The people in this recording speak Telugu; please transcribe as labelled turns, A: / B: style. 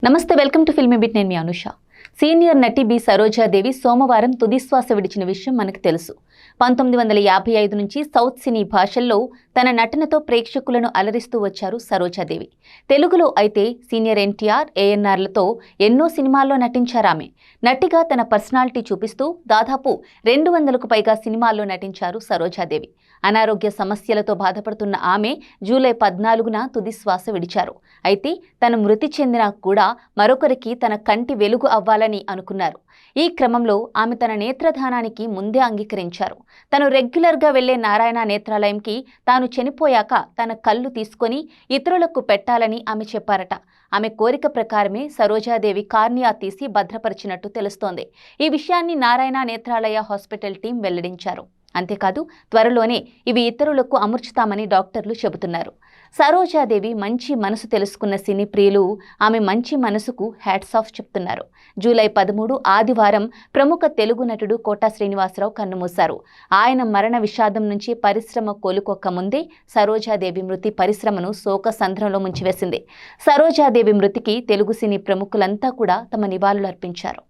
A: నమస్తే, వెల్కమ్ టు ఫిల్మీ బిట్. నేను మీ అనుష. సీనియర్ నటి బి సరోజాదేవి సోమవారం తుదిశ్వాస విడిచిన విషయం మనకు తెలుసు. 1955 నుంచి సౌత్ సినీ భాషల్లో తన నటనతో ప్రేక్షకులను అలరిస్తూ వచ్చారు సరోజాదేవి. తెలుగులో అయితే సీనియర్ ఎన్టీఆర్, ఏఎన్ఆర్లతో ఎన్నో సినిమాల్లో నటించారామె. నటిగా తన పర్సనాలిటీ చూపిస్తూ దాదాపు 200కు పైగా సినిమాల్లో నటించారు సరోజాదేవి. అనారోగ్య సమస్యలతో బాధపడుతున్న ఆమె జూలై 14న తుదిశ్వాస విడిచారు. అయితే తన మృతి చెందినా కూడా మరొకరికి తన కంటి వెలుగు అవ్వాలని అనుకున్నారు. ఈ క్రమంలో ఆమె తన నేత్రదానానికి ముందే అంగీకరించారు. తను రెగ్యులర్గా వెళ్లే నారాయణ నేత్రాలయంకి తాను చనిపోయాక తన కళ్ళు తీసుకొని ఇతరులకు పెట్టాలని ఆమె చెప్పారట. ఆమె కోరిక ప్రకారమే సరోజాదేవి కార్నియా తీసి భద్రపరిచినట్టు తెలుస్తోంది. ఈ విషయాన్ని నారాయణ నేత్రాలయ హాస్పిటల్ టీం వెల్లడించారు. అంతేకాదు, త్వరలోనే ఇవి ఇతరులకు అమర్చుతామని డాక్టర్లు చెబుతున్నారు. సరోజాదేవి మంచి మనసు తెలుసుకున్న సినీ ప్రియులు ఆమె మంచి మనసుకు హ్యాట్స్ ఆఫ్ చెప్తున్నారు. జూలై 13 ఆదివారం ప్రముఖ తెలుగు నటుడు కోట శ్రీనివాసరావు కన్నుమూశారు. ఆయన మరణ విషాదం నుంచి పరిశ్రమ కోలుకోక ముందే సరోజాదేవి మృతి పరిశ్రమను శోక సంద్రంలో ముంచివేసింది. సరోజాదేవి మృతికి తెలుగు సినీ ప్రముఖులంతా కూడా తమ నివాళులు అర్పించారు.